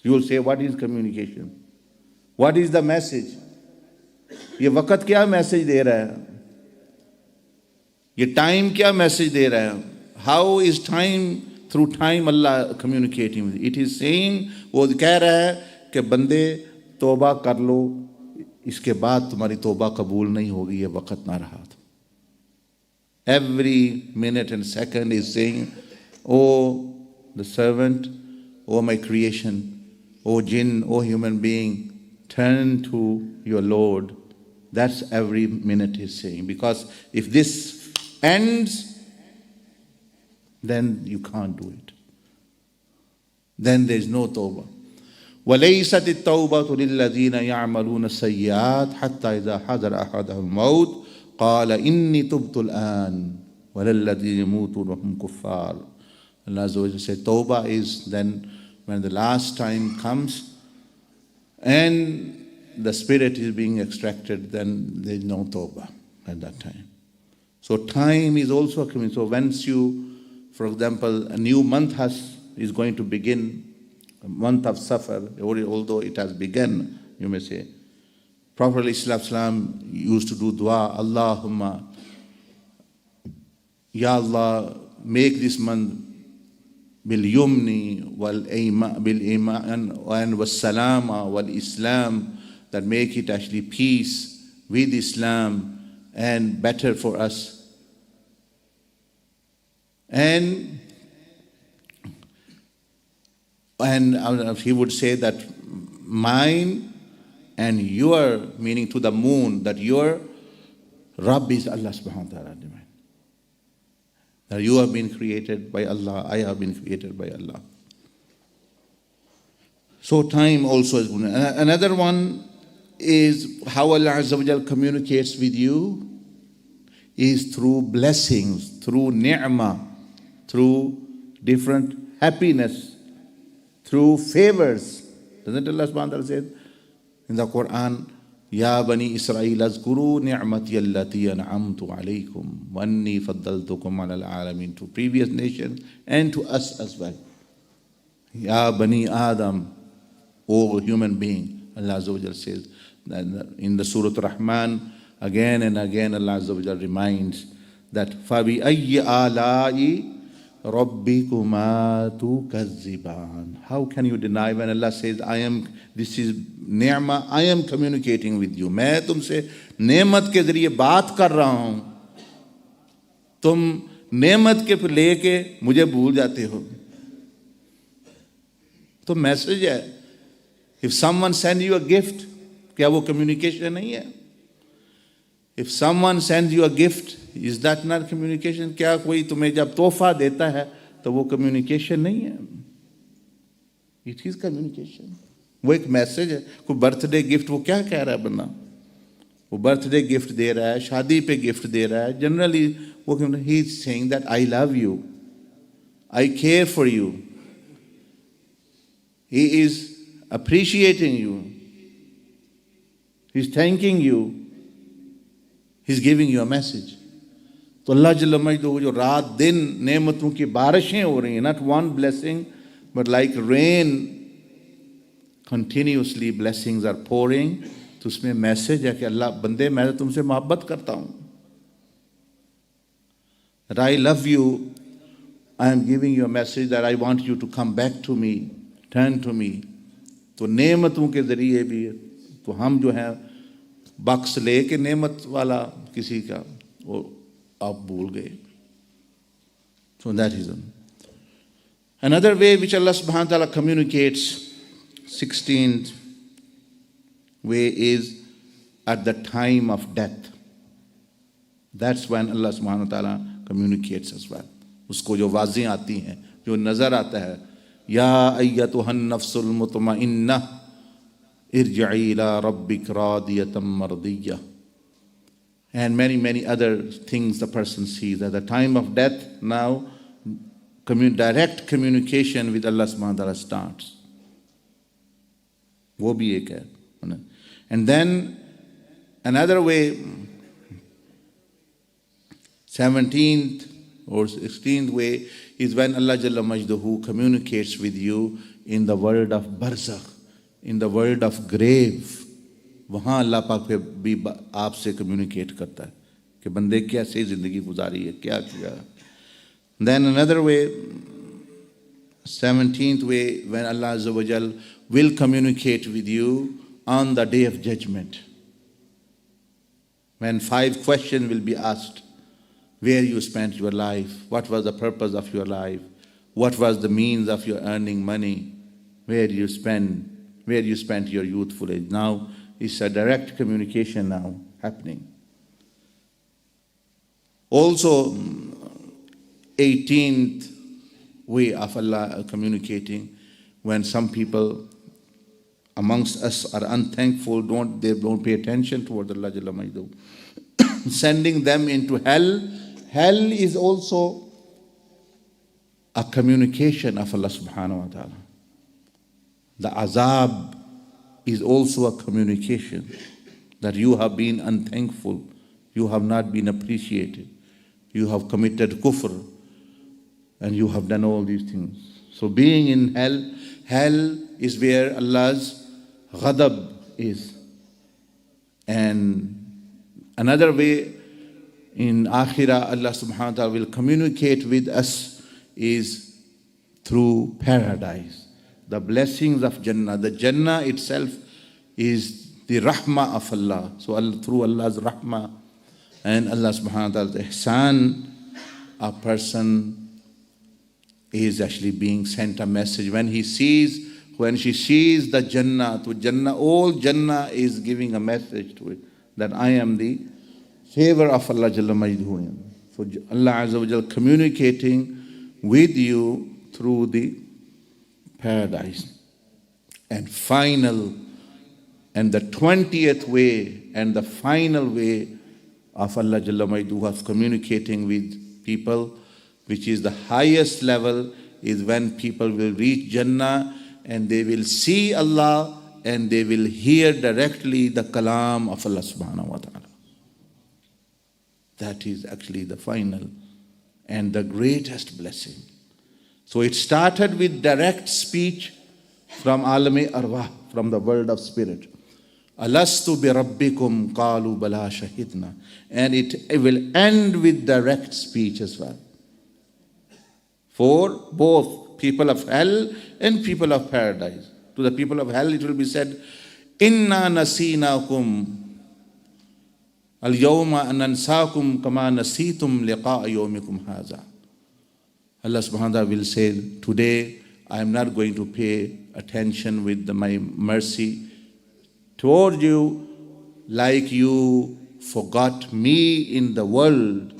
You will say, what is communication? What is the message? ये वक्त क्या message दे रहा है? ये टाइम क्या मैसेज दे रहा है? How is time, through time Allah communicating with you? It is saying, वो कह रहा है कि बंदे तौबा कर लो, इसके बाद तुम्हारी तौबा कबूल नहीं होगी, ये वक्त ना रहा तो. Every minute and second is saying, oh the servant, oh my creation, oh jinn, oh human being, turn to your Lord. That's every minute is saying. Because if this ends, then you can't do it. Then there is no tawbah. وَلَيْسَتِ التَّوْبَةُ لِلَّذِينَ يَعْمَلُونَ السَّيِّئَاتِ حَتَّى إِذَا حَضَرَ أَحَدَهُمُ الْمَوْتُ قَالَ إِنِّي تُبْتُ الْآنَ وَلَلَّذِينَ يَمُوتُونَ وَهُمْ كُفَّارٌ. Allah Azza wa Jalla said, Tawbah is then when the last time comes and the spirit is being extracted, then there is no Tawbah at that time. So time is also coming. So once you, for example, a new month is going to begin, a month of Safar, although it has begun, you may say. Prophet ﷺ used to do dua, Allahumma, Ya Allah, make this month bil yumni wal iman was salama wal Islam, that make it actually peace with Islam and better for us. And he would say that mine and your, meaning to the moon, that your Rabb is Allah subhanahu wa ta'ala. That you have been created by Allah, I have been created by Allah. So time also is good. Another one is how Allah Azza wa Jal communicates with you is through blessings, through ni'mah, through different happiness, through favors. Doesn't Allah subhanahu wa ta'ala say in the Quran, Ya Bani Israel azkuru ni'mati allati an'amtu alaykum wa anni faddaltukum ala al-alamin, to previous nations and to us as well. Ya Bani Adam, O human being, Allah Azza wa Jalla says. In the Surah Rahman, again and again Allah Azza wa Jalla reminds that فَبِأَيِّ آلَاءِ رَبِّكُمَا تُكَذِّبَانِ. How can you deny when Allah says, this is ni'mah, I am communicating with you. मैं तुमसे नेमत के जरिए बात कर रहा हूं, तुम नेमत के लेके मुझे भूल जाते हो. तो मैसेज है. If someone sends you a gift, क्या वो communication नहीं है? If someone sends you a gift, is that not communication? क्या कोई तुम्हें जब तोहफा देता है तो वो communication नहीं है? It is communication. वो एक मैसेज है. कोई बर्थडे गिफ्ट, वो क्या कह रहा है बंदा? वो बर्थडे गिफ्ट दे रहा है, शादी पे गिफ्ट दे रहा है. जनरली वो he is saying that I love you, I care for you. He is appreciating you. He's thanking you. He's giving you a message. तो अल्लाह जल्ल मजदूह जो रात दिन नेमतों की बारिशें हो रही हैं, not one blessing, but like rain, continuously blessings are pouring. तो उसमें मैसेज है कि अल्लाह बंदे मैं तुमसे मोहब्बत करता हूँ. That I love you. I am giving you a message that I want you to come back to me, turn to me. तो नेमतों के जरिए भी तो हम जो है बक्स ले के नेमत वाला किसी का वो आप भूल गए. So that is another way which Allah subhanahu wa ta'ala communicates. 16th way is at the time of death. That's when Allah subhanahu wa ta'ala communicates as well. उसको जो वाज़ें आती हैं, जो नज़र आता है, या अय्यतुहन नफ्सुल मुतमइन्ना इरजिई इला रब्बिक रादियतम मर्दिय्या. And many other things the person sees. At the time of death, now direct communication with Allah subhanahu wa ta'ala starts. वो भी एक है. And then another way, 17th or 16th way is when Allah Jalla Majduhu communicates with you in the world of barzakh, in the world of grave, वहाँ अल्लाह पाक फिर भी आपसे communicate करता है कि बंदे कैसे ज़िंदगी गुजारी है, क्या किया. Then another way, 17th way, when Allah Azza wa Jal will communicate with you on the day of judgment. When 5 questions will be asked: where you spent your life, what was the purpose of your life, what was the means of your earning money, where you spent your youthful age. Now it's a direct communication now happening. Also, 18th way of Allah communicating, when some people amongst us are unthankful, they don't pay attention toward Allah Jalla Majdu, sending them into hell. Hell is also a communication of Allah subhanahu wa ta'ala. The azab is also a communication that you have been unthankful, you have not been appreciated, you have committed kufr, and you have done all these things. So being in hell is where Allah's ghadab is. And another way in Akhirah, Allah subhanahu wa ta'ala will communicate with us is through paradise. The blessings of Jannah. The Jannah itself is the rahmah of Allah. So through Allah's rahmah and Allah subhanahu wa ta'ala's ihsan, a person is actually being sent a message. When she sees the Jannah, to Jannah, all Jannah is giving a message to it, that I am the favor of Allah Jalla Majduhu. So Allah Azza wa Jal communicating with you through the paradise. And the 20th way and the final way of Allah Jalla Majduhu of communicating with people, which is the highest level, is when people will reach Jannah and they will see Allah and they will hear directly the kalam of Allah subhanahu wa ta'ala. That is actually the final and the greatest blessing. So it started with direct speech from Alami Arwah, from the world of spirit. Alastu bi rabbikum qalu bala shahidna. And it will end with direct speech as well. For both people of hell and people of paradise. To the people of hell it will be said, Inna nasinakum al-yawma nansakum kama nasitum liqa'a yawmikum haza. Allah subhanahu wa ta'ala will say, today I am not going to pay attention with my mercy toward you like you forgot me in the world.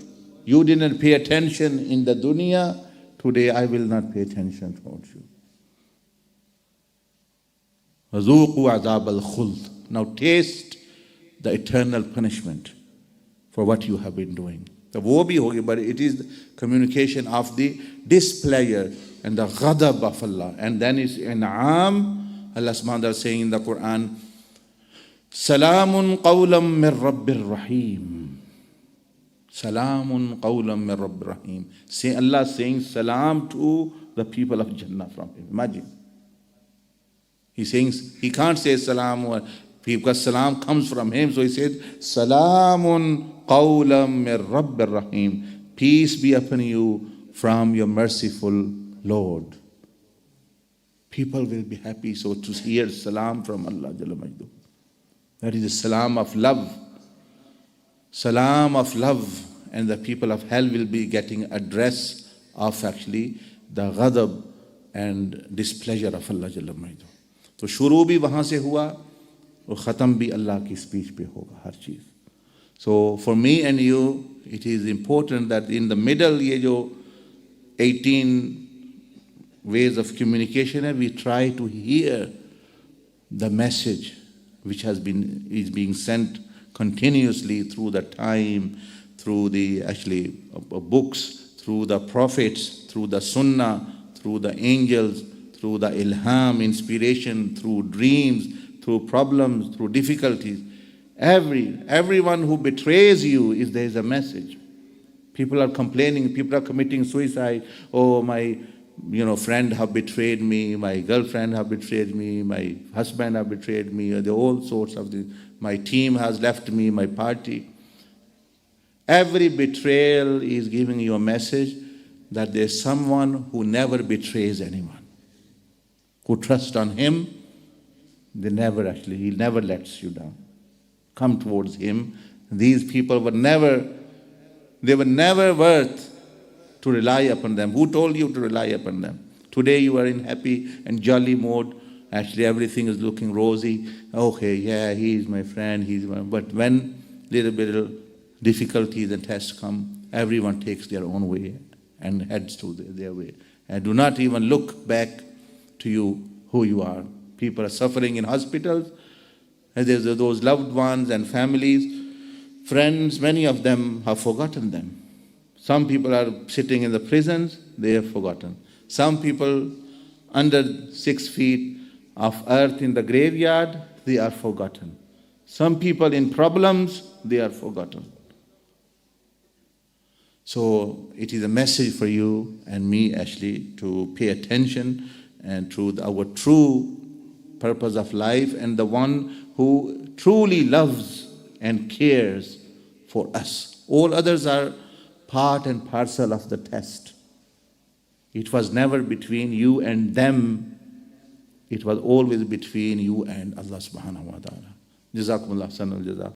You didn't pay attention in the dunya. Today I will not pay attention towards you. وَذُوقُوا عَذَابَ الْخُلْدِ. Now taste the eternal punishment for what you have been doing. So wo bhi hogi, but it is the communication of the displeasure and the ghadab of Allah. And then it's in'am. Allah subhanahu wa ta'ala saying in the Quran, Salamun qawlam min Rabbir Rahim. Salamun qawlam min Rabbir Rahim. Say Allah saying salam to the people of Jannah from him. Imagine. He's saying, he can't say salam because salam comes from him. So he said, Salamun qawlam min Rabbir Rahim. Peace be upon you from your merciful Lord. People will be happy so to hear salam from Allah Jalla Majdu. That is the salam of love. Salam of love. And the people of hell will be getting address of actually the ghadab and displeasure of Allah Jalla Majdu. तो शुरू भी वहाँ से हुआ और ख़त्म भी अल्लाह की स्पीच पे होगा हर चीज़. So for me and you, it is important that in the middle ये जो 18 ways of communication है, we try to hear the message which is being sent continuously through the time, through the actually books, through the prophets, through the sunnah, through the angels, through the ilham, inspiration, through dreams, through problems, through difficulties. Everyone who betrays you, there is a message. People are complaining, people are committing suicide. Oh, my friend have betrayed me, my girlfriend have betrayed me, my husband have betrayed me, or all sorts of things. My team has left me, my party. Every betrayal is giving you a message that there's someone who never betrays anyone, who trusts on him. He never lets you down. Come towards him. These people were never worth to rely upon them. Who told you to rely upon them? Today you are in happy and jolly mode. Actually, everything is looking rosy. Okay, yeah, he is my friend. But when little bit of difficulties and tests come, everyone takes their own way and heads to their way. And do not even look back to you who you are. People are suffering in hospitals. And there's those loved ones and families, friends, many of them have forgotten them. Some people are sitting in the prisons, they have forgotten. Some people under 6 feet of earth in the graveyard, they are forgotten. Some people in problems, they are forgotten. So it is a message for you and me, actually, to pay attention and to our true purpose of life and the one who truly loves and cares for us. All others are part and parcel of the test. It was never between you and them. It was always between you and Allah subhanahu wa ta'ala. Jazakumullah sanal jazak.